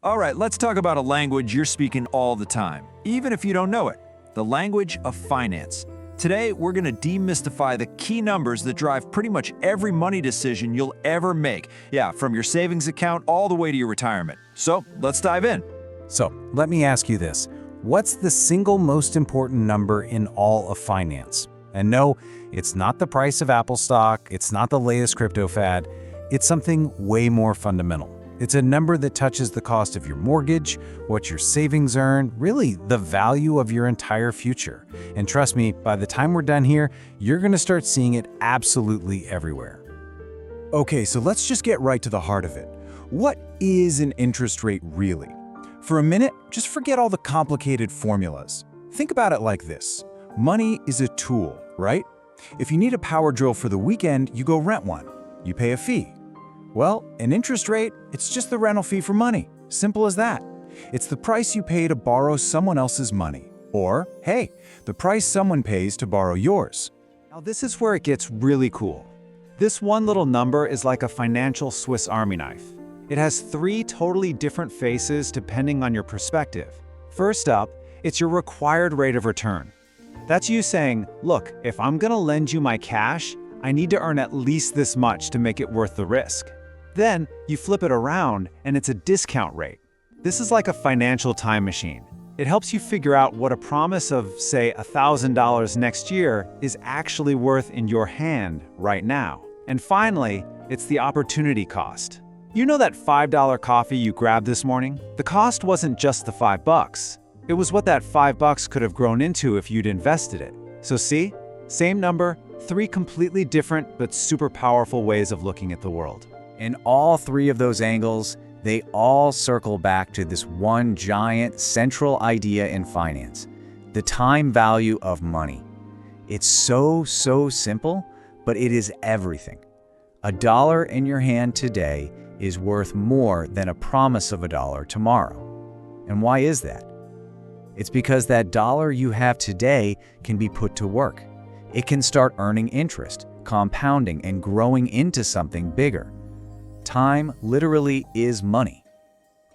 All right, let's talk about a language you're speaking all the time, even if you don't know it, the language of finance. Today, we're going to demystify the key numbers that drive pretty much every money decision you'll ever make. Yeah, from your savings account all the way to your retirement. So, let's dive in. So, let me ask you this. What's the single most important number in all of finance? And no, it's not the price of Apple stock, it's not the latest crypto fad, it's something way more fundamental. It's a number that touches the cost of your mortgage, what your savings earn, really the value of your entire future. And trust me, by the time we're done here, you're going to start seeing it absolutely everywhere. Okay, so let's just get right to the heart of it. What is an interest rate really? For a minute, just forget all the complicated formulas. Think about it like this. Money is a tool, right? If you need a power drill for the weekend, you go rent one. You pay a fee. Well, an interest rate, it's just the rental fee for money. Simple as that. It's the price you pay to borrow someone else's money. Or, hey, the price someone pays to borrow yours. Now this is where it gets really cool. This one little number is like a financial Swiss Army knife. It has three totally different faces depending on your perspective. First up, it's your required rate of return. That's you saying, look, if I'm gonna lend you my cash, I need to earn at least this much to make it worth the risk. Then you flip it around and it's a discount rate. This is like a financial time machine. It helps you figure out what a promise of, say, $1,000 next year is actually worth in your hand right now. And finally, it's the opportunity cost. You know that $5 coffee you grabbed this morning? The cost wasn't just the $5. It was what that $5 could have grown into if you'd invested it. So see? Same number, three completely different but super powerful ways of looking at the world. In all three of those angles, they all circle back to this one giant central idea in finance, the time value of money. It's so simple, but it is everything. $1 in your hand today is worth more than a promise of $1 tomorrow. And why is that? It's because that dollar you have today can be put to work. It can start earning interest, compounding, and growing into something bigger. Time literally is money.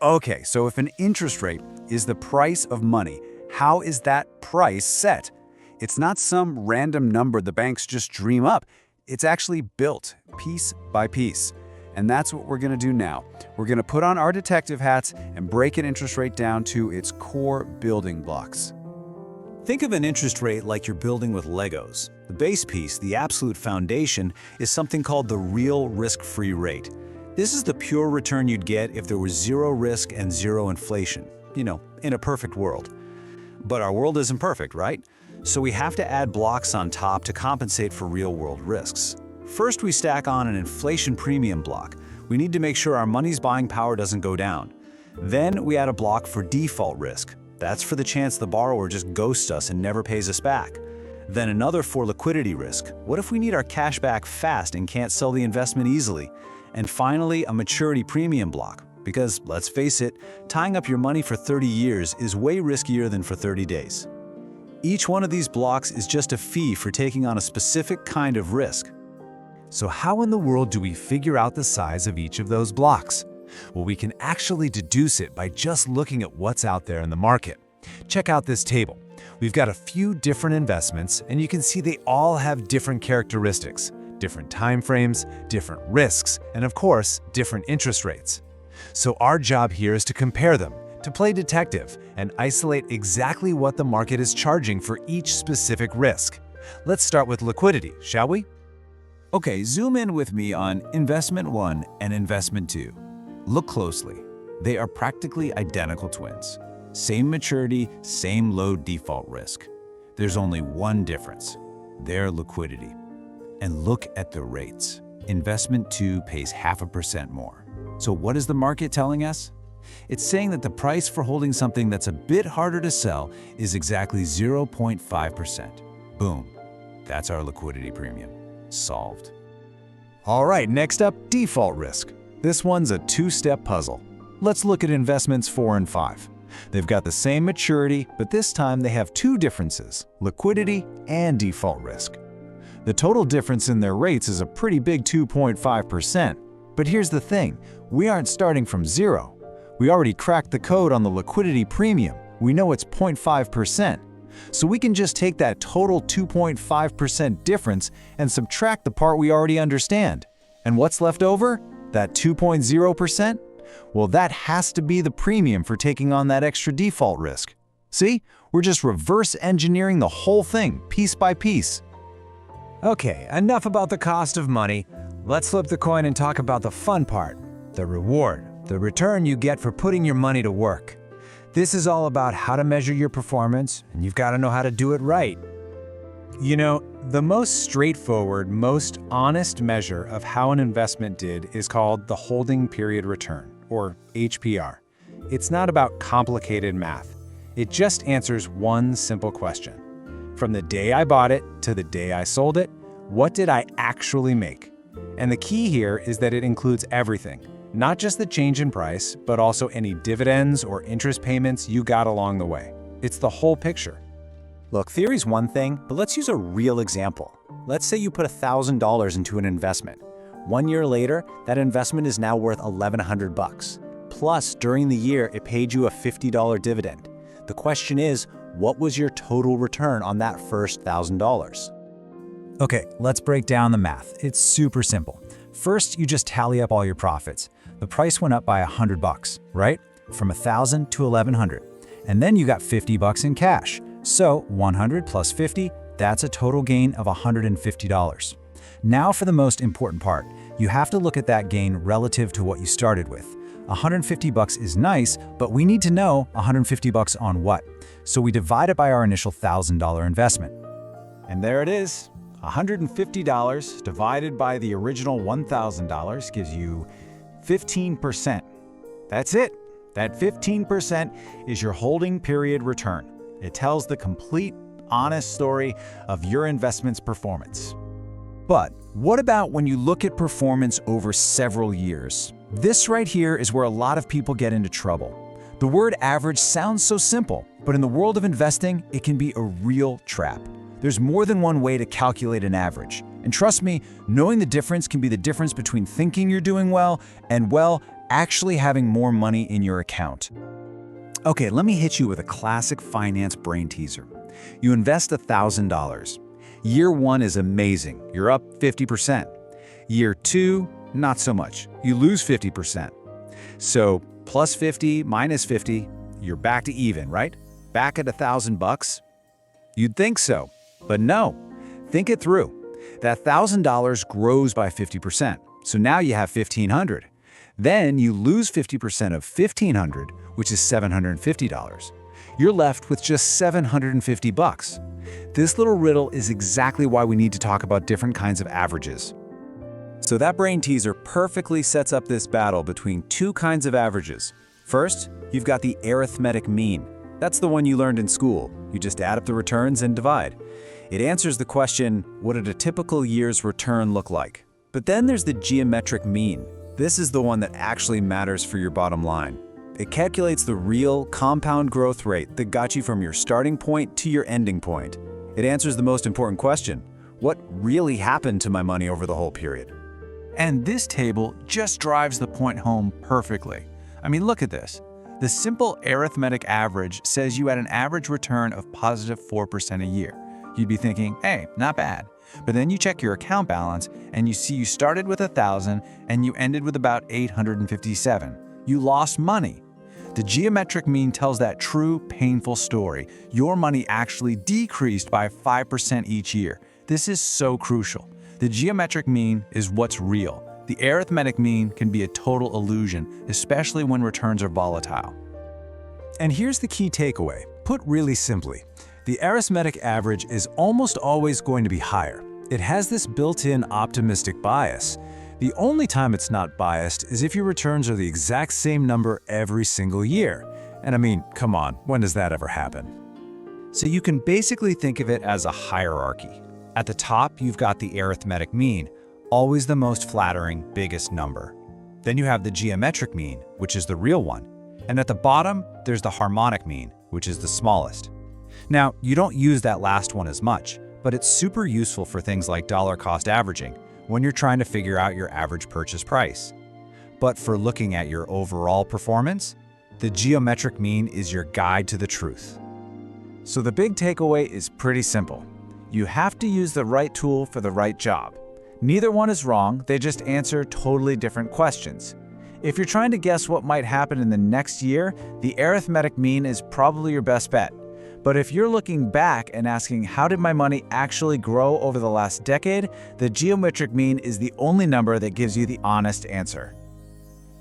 Okay, so if an interest rate is the price of money, how is that price set? It's not some random number the banks just dream up. It's actually built piece by piece. And that's what we're going to do now. We're going to put on our detective hats and break an interest rate down to its core building blocks. Think of an interest rate like you're building with Legos. The base piece, the absolute foundation, is something called the real risk-free rate. This is the pure return you'd get if there was zero risk and zero inflation. You know, in a perfect world. But our world isn't perfect, right? So we have to add blocks on top to compensate for real-world risks. First, we stack on an inflation premium block. We need to make sure our money's buying power doesn't go down. Then we add a block for default risk. That's for the chance the borrower just ghosts us and never pays us back. Then another for liquidity risk. What if we need our cash back fast and can't sell the investment easily? And finally, a maturity premium block. Because, let's face it, tying up your money for 30 years is way riskier than for 30 days. Each one of these blocks is just a fee for taking on a specific kind of risk. So how in the world do we figure out the size of each of those blocks? Well, we can actually deduce it by just looking at what's out there in the market. Check out this table. We've got a few different investments, and you can see they all have different characteristics, different time frames, different risks, and of course, different interest rates. So our job here is to compare them, to play detective, and isolate exactly what the market is charging for each specific risk. Let's start with liquidity, shall we? Okay, zoom in with me on Investment 1 and Investment 2. Look closely. They are practically identical twins. Same maturity, same low default risk. There's only one difference, their liquidity. And look at the rates. Investment 2 pays 0.5% more. So what is the market telling us? It's saying that the price for holding something that's a bit harder to sell is exactly 0.5%. Boom. That's our liquidity premium. Solved. All right, next up, default risk. This one's a two-step puzzle. Let's look at investments 4 and 5. They've got the same maturity, but this time they have two differences, liquidity and default risk. The total difference in their rates is a pretty big 2.5%. But here's the thing, we aren't starting from zero. We already cracked the code on the liquidity premium. We know it's 0.5%. So we can just take that total 2.5% difference and subtract the part we already understand. And what's left over? That 2.0%? Well, that has to be the premium for taking on that extra default risk. See? We're just reverse engineering the whole thing, piece by piece. Okay, enough about the cost of money. Let's flip the coin and talk about the fun part, the reward, the return you get for putting your money to work. This is all about how to measure your performance, and you've got to know how to do it right. You know, the most straightforward, most honest measure of how an investment did is called the holding period return, or HPR. It's not about complicated math. It just answers one simple question. From the day I bought it to the day I sold it, what did I actually make? And the key here is that it includes everything, not just the change in price, but also any dividends or interest payments you got along the way. It's the whole picture. Look, theory's one thing, but let's use a real example. Let's say you put $1,000 into an investment. 1 year later, that investment is now worth $1,100. Plus, during the year, it paid you a $50 dividend. The question is, what was your total return on that first $1,000? Okay, let's break down the math. It's super simple. First, you just tally up all your profits. The price went up by $100, right? From 1,000 to 1,100. And then you got $50 in cash. So 100 plus 50, that's a total gain of $150. Now for the most important part. You have to look at that gain relative to what you started with. $150 is nice, but we need to know $150 on what. So we divide it by our initial $1,000 investment. And there it is. $150 divided by the original $1,000 gives you 15%. That's it. That 15% is your holding period return. It tells the complete, honest story of your investment's performance. But what about when you look at performance over several years? This right here is where a lot of people get into trouble. The word average sounds so simple, but in the world of investing, it can be a real trap. There's more than one way to calculate an average. And trust me, knowing the difference can be the difference between thinking you're doing well and, well, actually having more money in your account. Okay, let me hit you with a classic finance brain teaser. You invest $1,000. Year 1 is amazing. You're up 50%. Year 2, not so much. You lose 50%. So plus 50 minus 50, you're back to even, right? Back at $1,000? You'd think so, but no. Think it through. That $1,000 grows by 50%. So now you have $1,500. Then you lose 50% of $1,500, which is $750. You're left with just $750. This little riddle is exactly why we need to talk about different kinds of averages. So that brain teaser perfectly sets up this battle between two kinds of averages. First, you've got the arithmetic mean. That's the one you learned in school. You just add up the returns and divide. It answers the question, what did a typical year's return look like? But then there's the geometric mean. This is the one that actually matters for your bottom line. It calculates the real compound growth rate that got you from your starting point to your ending point. It answers the most important question, what really happened to my money over the whole period? And this table just drives the point home perfectly. I mean, look at this. The simple arithmetic average says you had an average return of positive 4% a year. You'd be thinking, hey, not bad. But then you check your account balance and you see you started with 1,000 and you ended with about 857. You lost money. The geometric mean tells that true, painful story. Your money actually decreased by 5% each year. This is so crucial. The geometric mean is what's real. The arithmetic mean can be a total illusion, especially when returns are volatile. And here's the key takeaway. Put really simply, the arithmetic average is almost always going to be higher. It has this built-in optimistic bias. The only time it's not biased is if your returns are the exact same number every single year. And I mean, come on, when does that ever happen? So you can basically think of it as a hierarchy. At the top, you've got the arithmetic mean, always the most flattering, biggest number. Then you have the geometric mean, which is the real one. And at the bottom, there's the harmonic mean, which is the smallest. Now, you don't use that last one as much, but it's super useful for things like dollar cost averaging when you're trying to figure out your average purchase price. But for looking at your overall performance, The geometric mean is your guide to the truth. So the big takeaway is pretty simple. You have to use the right tool for the right job. Neither one is wrong, they just answer totally different questions. If you're trying to guess what might happen in the next year, the arithmetic mean is probably your best bet. But if you're looking back and asking how did my money actually grow over the last decade, the geometric mean is the only number that gives you the honest answer.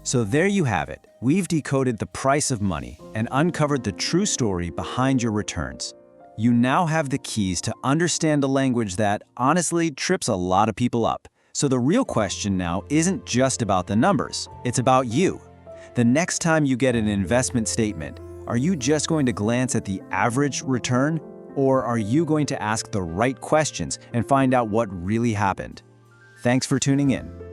So there you have it. We've decoded the price of money and uncovered the true story behind your returns. You now have the keys to understand a language that, honestly, trips a lot of people up. So the real question now isn't just about the numbers, it's about you. The next time you get an investment statement, are you just going to glance at the average return? Or are you going to ask the right questions and find out what really happened? Thanks for tuning in.